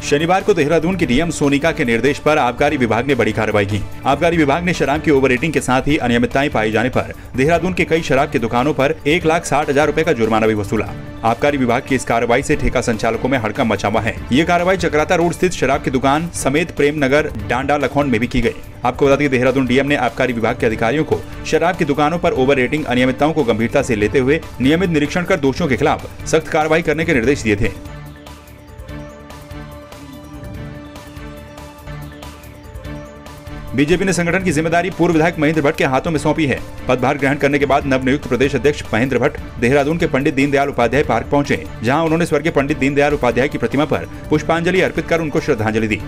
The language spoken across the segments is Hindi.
शनिवार को देहरादून की डीएम सोनिका के निर्देश पर आबकारी विभाग ने बड़ी कार्रवाई की। आबकारी विभाग ने शराब की ओवर रेटिंग के साथ ही अनियमितताएं पाई जाने पर देहरादून के कई शराब की दुकानों पर 1,60,000 रुपए का जुर्माना भी वसूला। आबकारी विभाग की इस कार्रवाई से ठेका संचालकों में हड़कंप मचा हुआ है। ये कार्रवाई चक्राता रोड स्थित शराब की दुकान समेत प्रेम नगर, डांडा, लखौंड में भी की गई। आपको बता दें कि देहरादून डीएम ने आबकारी विभाग के अधिकारियों को शराब की दुकानों पर ओवर रेटिंग अनियमितताओं को गंभीरता से लेते हुए नियमित निरीक्षण कर दोषियों के खिलाफ सख्त कार्रवाई करने के निर्देश दिए थे। बीजेपी ने संगठन की जिम्मेदारी पूर्व विधायक महेंद्र भट्ट के हाथों में सौंपी है। पदभार ग्रहण करने के बाद नवनियुक्त प्रदेश अध्यक्ष महेंद्र भट्ट देहरादून के पंडित दीनदयाल उपाध्याय पार्क पहुंचे, जहां उन्होंने स्वर्गीय पंडित दीनदयाल उपाध्याय की प्रतिमा पर पुष्पांजलि अर्पित कर उनको श्रद्धांजलि दी।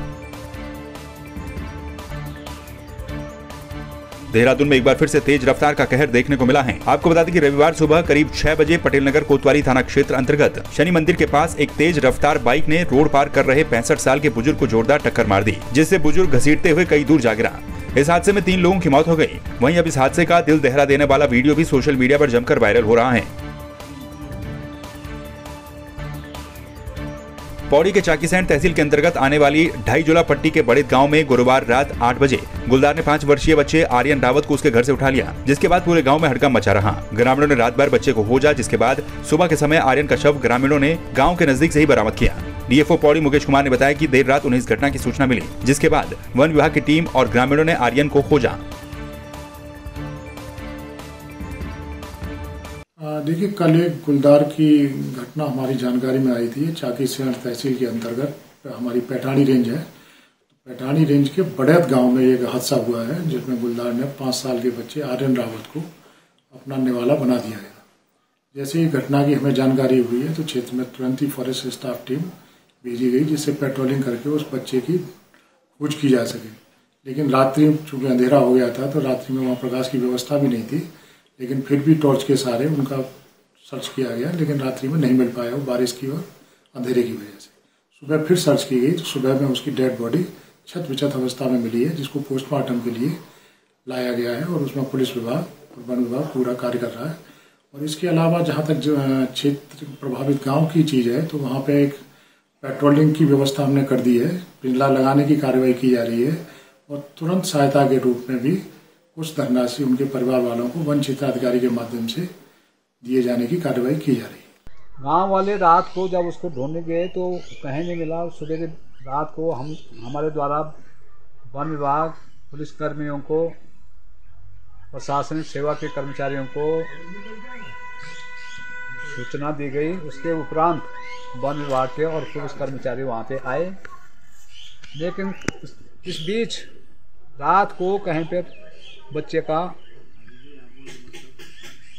देहरादून में एक बार फिर से तेज रफ्तार का कहर देखने को मिला है। आपको बता दें कि रविवार सुबह करीब 6 बजे पटेल नगर कोतवाली थाना क्षेत्र अंतर्गत शनि मंदिर के पास एक तेज रफ्तार बाइक ने रोड पार कर रहे 65 साल के बुजुर्ग को जोरदार टक्कर मार दी, जिससे बुजुर्ग घसीटते हुए कई दूर जा गिरा। इस हादसे में 3 लोगों की मौत हो गई। वहीं अब इस हादसे का दिल दहला देने वाला वीडियो भी सोशल मीडिया पर जमकर वायरल हो रहा है। पौड़ी के चाकीसैंड तहसील के अंतर्गत आने वाली ढाई जोला पट्टी के बड़े गांव में गुरुवार रात 8 बजे गुलदार ने 5 वर्षीय बच्चे आर्यन रावत को उसके घर से उठा लिया, जिसके बाद पूरे गांव में हड़कंप मचा रहा। ग्रामीणों ने रात भर बच्चे को खोजा, जिसके बाद सुबह के समय आर्यन का शव ग्रामीणों ने गांव के नजदीक से ही बरामद किया। डीएफओ पौड़ी मुकेश कुमार ने बताया कि देर रात उन्हें इस घटना की सूचना मिली, जिसके बाद वन विभाग की टीम और ग्रामीणों ने आर्यन को खोजा। देखिए, कल एक गुलदार की घटना हमारी जानकारी में आई थी। चाकीसैंड तहसील के अंतर्गत हमारी पैठानी रेंज है। पैठानी रेंज के बड़ैत गांव में एक हादसा हुआ है, जिसमें गुलदार ने 5 साल के बच्चे आर्यन रावत को अपना निवाला बना दिया गया। जैसे ही घटना की हमें जानकारी हुई है तो क्षेत्र में तुरंत ही फॉरेस्ट स्टाफ टीम भेजी गई, जिससे पेट्रोलिंग करके उस बच्चे की खोज की जा सके। लेकिन रात्रि चूंकि अंधेरा हो गया था तो रात्रि में वहाँ प्रकाश की व्यवस्था भी नहीं थी, लेकिन फिर भी टॉर्च के सहारे उनका सर्च किया गया, लेकिन रात्रि में नहीं मिल पाया, वो बारिश की और अंधेरे की वजह से। सुबह फिर सर्च की गई तो सुबह में उसकी डेड बॉडी छत विछत अवस्था में मिली है, जिसको पोस्टमार्टम के लिए लाया गया है और उसमें पुलिस विभाग और वन विभाग पूरा कार्य कर रहा है। और इसके अलावा जहाँ तक जो क्षेत्र प्रभावित गाँव की चीज़ है तो वहाँ पर एक पेट्रोलिंग की व्यवस्था हमने कर दी है, पिंजला लगाने की कार्रवाई की जा रही है और तुरंत सहायता के रूप में भी कुछ धनराशि उनके परिवार वालों को वन क्षेत्राधिकारी के माध्यम से दिए जाने की कार्रवाई की जा रही है। गांव वाले रात को जब उसको ढूंढने गए तो कहीं नहीं मिला। सुबह के रात को हमारे द्वारा वन विभाग, पुलिस कर्मियों को, प्रशासनिक सेवा के कर्मचारियों को सूचना दी गई। उसके उपरांत वन विभाग के और पुलिस कर्मचारी वहां पे आए, लेकिन इस बीच रात को कहीं पे बच्चे का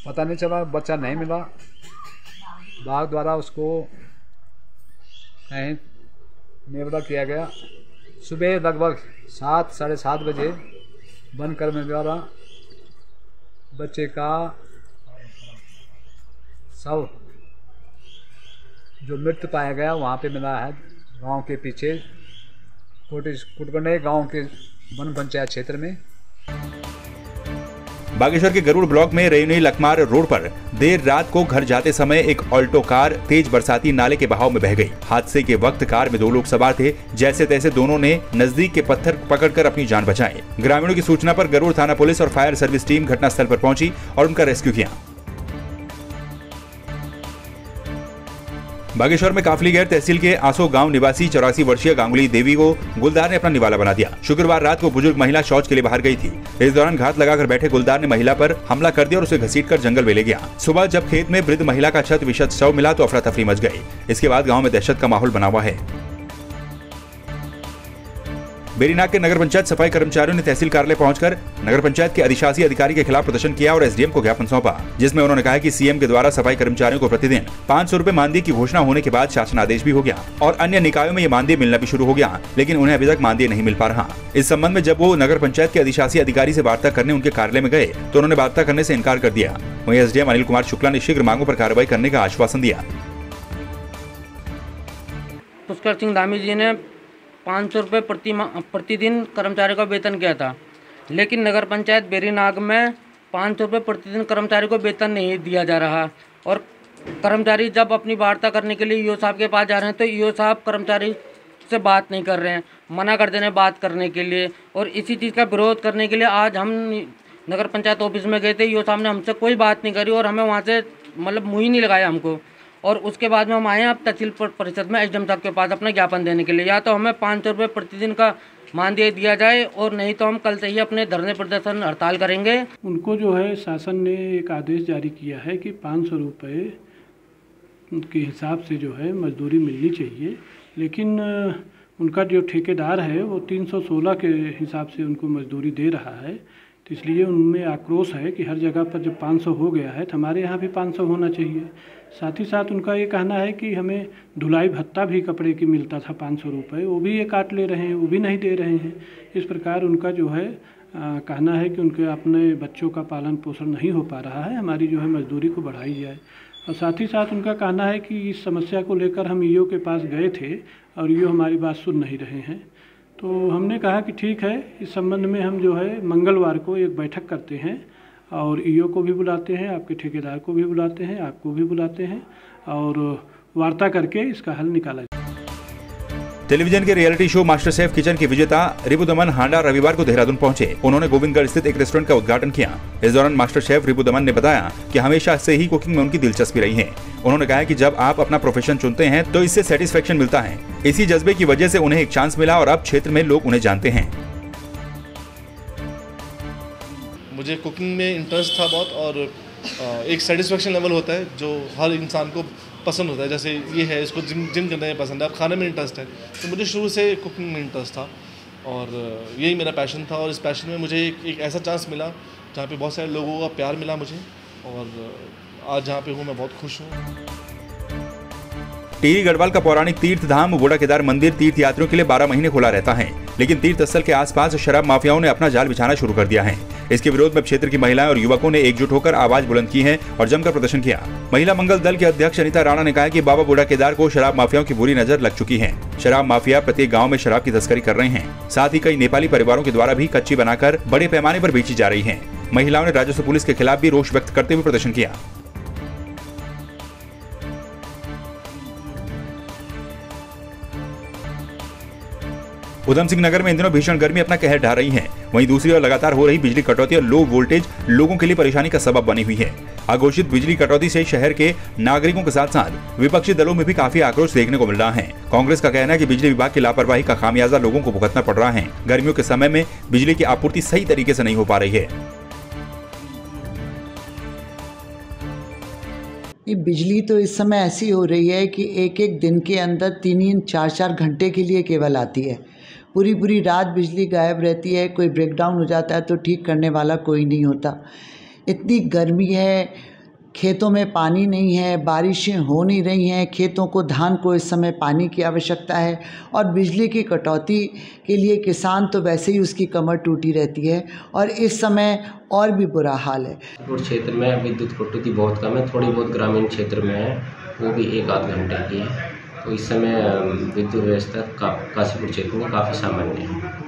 पता नहीं चला, बच्चा नहीं मिला। विभाग द्वारा उसको कहीं नेवला किया गया। सुबह लगभग 7, साढ़े 7 बजे वन कर्मी द्वारा बच्चे का शव जो मृत पाया गया वहाँ पे मिला है, गांव के पीछे कुटगंडे गांव के वन पंचायत क्षेत्र में। बागेश्वर के गरुड़ ब्लॉक में रेयूनी लखमार रोड पर देर रात को घर जाते समय एक ऑल्टो कार तेज बरसाती नाले के बहाव में बह गई। हादसे के वक्त कार में 2 लोग सवार थे। जैसे तैसे दोनों ने नजदीक के पत्थर पकड़कर अपनी जान बचाई। ग्रामीणों की सूचना पर गरुड़ थाना पुलिस और फायर सर्विस टीम घटनास्थल पर पहुंची और उनका रेस्क्यू किया। बागेश्वर में काफलीगैर तहसील के आसो गांव निवासी 84 वर्षीय गांगुली देवी को गुलदार ने अपना निवाला बना दिया। शुक्रवार रात को बुजुर्ग महिला शौच के लिए बाहर गई थी। इस दौरान घात लगाकर बैठे गुलदार ने महिला पर हमला कर दिया और उसे घसीटकर जंगल में ले गया। सुबह जब खेत में वृद्ध महिला का छत विक्षत शव मिला तो अफरा तफरी मच गई। इसके बाद गाँव में दहशत का माहौल बना हुआ है। बेरीनाग के नगर पंचायत सफाई कर्मचारियों ने तहसील कार्यालय पहुंचकर नगर पंचायत के अधिशासी अधिकारी के खिलाफ प्रदर्शन किया और एसडीएम को ज्ञापन सौंपा, जिसमें उन्होंने कहा कि सीएम के द्वारा सफाई कर्मचारियों को प्रतिदिन 500 रुपए मानदेय की घोषणा होने के बाद शासन आदेश भी हो गया और अन्य निकायों में ये मानदेय मिलना भी शुरू हो गया, लेकिन उन्हें अभी तक मानदेय नहीं मिल पा रहा। इस संबंध में जब वो नगर पंचायत के अधिशासी अधिकारी से वार्ता करने उनके कार्यालय में गए तो उन्होंने वार्ता करने से इनकार कर दिया। वहीं एसडीएम अनिल कुमार शुक्ला ने शीघ्र मांगों पर कार्रवाई करने का आश्वासन दिया। पुष्कर सिंह धामी जी ने 500 रुपये प्रतिदिन कर्मचारी का वेतन किया था, लेकिन नगर पंचायत बेरीनाग में 500 रुपये प्रतिदिन कर्मचारी को वेतन नहीं दिया जा रहा। और कर्मचारी जब अपनी वार्ता करने के लिए ईओ साहब के पास जा रहे हैं तो ईओ साहब कर्मचारी मुझसे बात नहीं कर रहे हैं, मना कर दे रहे हैं बात करने के लिए। और इसी चीज़ का विरोध करने के लिए आज हम नगर पंचायत ऑफिस में गए थे। ईओ साहब ने हमसे कोई बात नहीं करी और हमें वहाँ से मतलब मुँह ही नहीं लगाया हमको। और उसके बाद में हम आए हैं अब तहसील परिषद में एसडीएम साहब के पास अपना ज्ञापन देने के लिए। या तो हमें 500 रुपये प्रतिदिन का मानदेय दिया जाए और नहीं तो हम कल से ही अपने धरने प्रदर्शन हड़ताल करेंगे। उनको जो है शासन ने एक आदेश जारी किया है कि 500 रुपये के हिसाब से जो है मजदूरी मिलनी चाहिए, लेकिन उनका जो ठेकेदार है वो 316 के हिसाब से उनको मजदूरी दे रहा है। तो इसलिए उनमें आक्रोश है कि हर जगह पर जब 500 हो गया है तो हमारे यहाँ भी 500 होना चाहिए। साथ ही साथ उनका ये कहना है कि हमें धुलाई भत्ता भी कपड़े की मिलता था 500 रुपये, वो भी ये काट ले रहे हैं, वो भी नहीं दे रहे हैं। इस प्रकार उनका जो है कहना है कि उनके अपने बच्चों का पालन पोषण नहीं हो पा रहा है, हमारी जो है मजदूरी को बढ़ाई जाए। और साथ ही साथ उनका कहना है कि इस समस्या को लेकर हम ईओ के पास गए थे और ईओ हमारी बात सुन नहीं रहे हैं। तो हमने कहा कि ठीक है, इस संबंध में हम जो है मंगलवार को एक बैठक करते हैं और ईओ को भी बुलाते हैं, आपके ठेकेदार को भी बुलाते हैं, आपको भी बुलाते हैं और वार्ता करके इसका हल निकाला जाए। टेलीविजन के reality show master chef kitchen की विजेता रिपुदमन हांडा रविवार को देहरादून पहुंचे। उन्होंने गोविंदगढ़ स्थित एक रेस्टोरेंट का उद्घाटन किया। इस दौरान मास्टर शेफ रिपुदमन ने बताया कि हमेशा से ही कुकिंग में उनकी दिलचस्पी रही है। उन्होंने कहा कि जब आप अपना प्रोफेशन चुनते हैं तो इससे सेटिस्फेक्शन मिलता है। इसी जज्बे की वजह से उन्हें एक चांस मिला और अब क्षेत्र में लोग उन्हें जानते हैं। मुझे कुकिंग में इंटरेस्ट था बहुत और एक सेटिस्फेक्शन लेवल होता है जो हर इंसान को पसंद होता है। जैसे ये है, इसको जिम करने में पसंद है, अब खाने में इंटरेस्ट है, तो मुझे शुरू से कुकिंग में इंटरेस्ट था और यही मेरा पैशन था। और इस पैशन में मुझे एक ऐसा चांस मिला जहाँ पे बहुत सारे लोगों का प्यार मिला मुझे और आज जहाँ पे हूँ मैं बहुत खुश हूँ। टिहरी गढ़वाल का पौराणिक तीर्थ धाम बूढ़ा केदार मंदिर तीर्थ यात्रियों के लिए 12 महीने खुला रहता है, लेकिन तीर्थ स्थल के आसपास शराब माफियाओं ने अपना जाल बिछाना शुरू कर दिया है। इसके विरोध में क्षेत्र की महिलाएं और युवकों ने एकजुट होकर आवाज बुलंद की है और जमकर प्रदर्शन किया। महिला मंगल दल के अध्यक्ष अनिता राणा ने कहा कि बाबा बूढ़ा केदार को शराब माफियाओं की बुरी नजर लग चुकी है। शराब माफिया प्रत्येक गाँव में शराब की तस्करी कर रहे हैं। साथ ही कई नेपाली परिवारों के द्वारा भी कच्ची बनाकर बड़े पैमाने पर बेची जा रही है। महिलाओं ने राजस्व पुलिस के खिलाफ भी रोष व्यक्त करते हुए प्रदर्शन किया। उधम सिंह नगर में इन दिनों भीषण गर्मी अपना कहर ढा रही है। वहीं दूसरी ओर लगातार हो रही बिजली कटौती और लो वोल्टेज लोगों के लिए परेशानी का सबब बनी हुई है। अघोषित बिजली कटौती से शहर के नागरिकों के साथ साथ विपक्षी दलों में भी काफी आक्रोश देखने को मिल रहा है। कांग्रेस का कहना है कि बिजली विभाग की लापरवाही का खामियाजा लोगों को भुगतना पड़ रहा है। गर्मियों के समय में बिजली की आपूर्ति सही तरीके से नहीं हो पा रही है। बिजली तो इस समय ऐसी हो रही है कि एक एक दिन के अंदर 3-3, 4-4 घंटे के लिए केवल आती है। पूरी रात बिजली गायब रहती है। कोई ब्रेकडाउन हो जाता है तो ठीक करने वाला कोई नहीं होता। इतनी गर्मी है, खेतों में पानी नहीं है, बारिशें हो नहीं रही हैं, खेतों को धान को इस समय पानी की आवश्यकता है और बिजली की कटौती के लिए किसान तो वैसे ही उसकी कमर टूटी रहती है और इस समय और भी बुरा हाल है। क्षेत्र में विद्युत कटौती बहुत कम है, थोड़ी बहुत ग्रामीण क्षेत्र में है, वो भी 1-8 घंटे की है। तो इस समय विद्युत व्यवस्था काशीपुर क्षेत्र में काफ़ी सामान्य है।